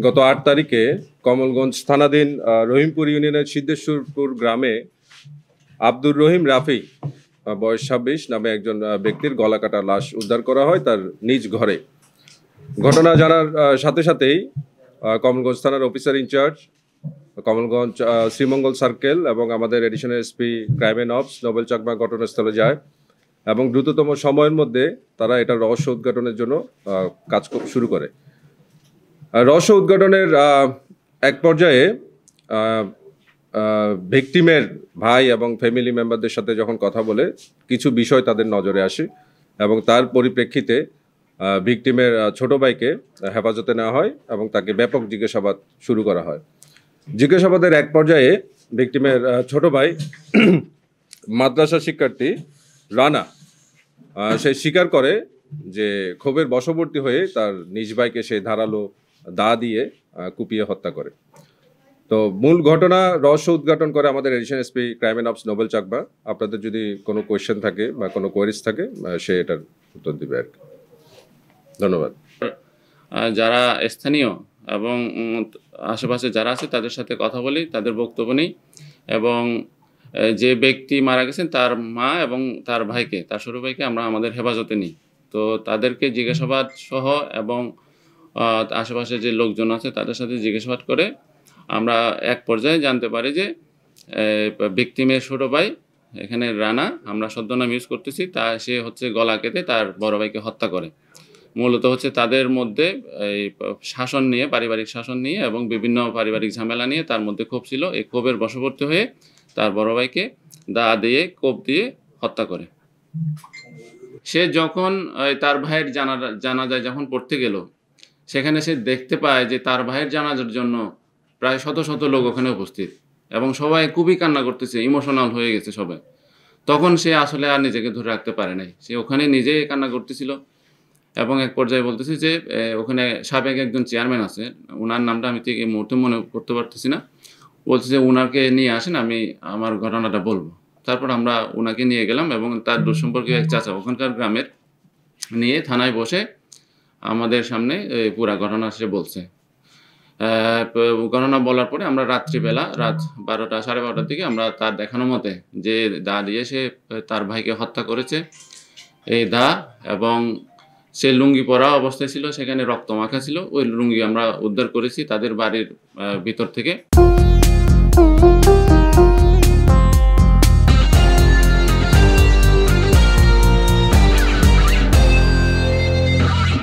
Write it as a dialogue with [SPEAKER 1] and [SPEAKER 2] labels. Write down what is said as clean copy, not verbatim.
[SPEAKER 1] গত ৮ তারিখে কমলগঞ্জ থানাধীন রহিমপুর ইউনিয়নের সিদ্ধেশ্বরপুর গ্রামে আব্দুর রহিম রাফি বয়স ২৬ নামে একজন ব্যক্তির গলাকাটা লাশ উদ্ধার করা হয় তার নিজ ঘরে। ঘটনা জানার সাথে সাথেই কমলগঞ্জ থানার officer in charge, Kamalganj Sreemangal circle এবং আমাদের additional SP crime and ops Nobel Chakma ঘটনাস্থলে যায় এবং দ্রুততম সময়ের মধ্যে তারা এটার রহস্য উদ্ঘাটনের জন্য কাজ শুরু করে। রহস্য উদ্ঘাটনের এক পর্যায়ে ভিকটিমের ভাই এবং ফ্যামিলি মেম্বারদের সাথে যখন কথা বলে কিছু বিষয় তাদের নজরে আসে এবং তার পরিপ্রেক্ষিতে ভিকটিমের ছোট ভাইকে হেফাজতে নেওয়া হয় এবং তাকে ব্যাপক জিজ্ঞাসাবাদ শুরু করা হয়। জিজ্ঞাসাবাদের এক পর্যায়ে ভিকটিমের ছোট ভাই মাদ্রাসা শিক্ষার্থী রানা সে স্বীকার করে যে ক্ষোভের বশবর্তী হয়ে তার নিজ ভাইকে সে ধারালো দা দিয়ে কুপিয়ে হত্যা করে। তো মূল ঘটনা রহস্য উদ্ঘাটন করে আমাদের additional SP crime and ops Nobel Chakma. আপনাদের যদি কোনো কোয়েশ্চেন থাকে বা কোনো কোয়েরিজ থাকে সে এটার উত্তর দিবে আর কি। ধন্যবাদ।
[SPEAKER 2] যারা স্থানীয় এবং আশেপাশে যারা আছে তাদের সাথে কথা বলি, তাদের বক্তব্য নিই এবং যে ব্যক্তি মারা গেছেন তার মা এবং তার ভাইকে, তার ছোট ভাইকে আমরা আমাদের হেফাজতে নিই। তো তাদেরকে জিজ্ঞাসাবাদ সহ এবং আশেপাশে যে লোকজন আছে তাদের সাথে জিজ্ঞাসাবাদ করে আমরা এক পর্যায়ে জানতে পারি যে ভিকটিমের ছোট ভাই এখানে রানা, আমরা ছদ্মনাম ইউজ করতেছি, সে হচ্ছে গলা কেটে তার বড় ভাইকে হত্যা করে। মূলত হচ্ছে তাদের মধ্যে এই শাসন নিয়ে, পারিবারিক শাসন নিয়ে এবং বিভিন্ন পারিবারিক ঝামেলা নিয়ে তার মধ্যে ক্ষোভ ছিল। এই ক্ষোভের বশবর্তী হয়ে তার বড় ভাইকে দা দিয়ে কোপ দিয়ে হত্যা করে। সে যখন তার ভাইয়ের জানাজায় যখন পড়তে গেল, সেখানে সে দেখতে পায় যে তার ভাইয়ের জানাজার জন্য প্রায় শত শত লোক ওখানে উপস্থিত এবং সবাই খুবই কান্না করতেছে, ইমোশনাল হয়ে গেছে সবাই। তখন সে আসলে আর নিজেকে ধরে রাখতে পারে নাই, সে ওখানে নিজেই কান্না করতেছিল এবং এক পর্যায়ে বলতেছে যে ওখানে সাবেক একজন চেয়ারম্যান আছে, ওনার নামটা আমি ঠিক এই মুহূর্তে মনে করতে পারতেছি না, বলছে যে ওনাকে নিয়ে আসেন, আমি আমার ঘটনাটা বলবো। তারপর আমরা ওনাকে নিয়ে গেলাম এবং তার দুঃসম্পর্কীয় এক চাচা ওখানকার গ্রামের নিয়ে থানায় বসে আমাদের সামনে পুরা ঘটনা সে বলছে। ঘটনা বলার পরে আমরা রাত্রিবেলা রাত 12টা সাড়ে 12টার দিকে আমরা তার দেখানো মতে যে দা দিয়ে সে তার ভাইকে হত্যা করেছে, এই দা এবং সে লুঙ্গি পরা অবস্থায় ছিল, সেখানে রক্ত মাখা ছিল, ওই লুঙ্গি আমরা উদ্ধার করেছি তাদের বাড়ির ভিতর থেকে।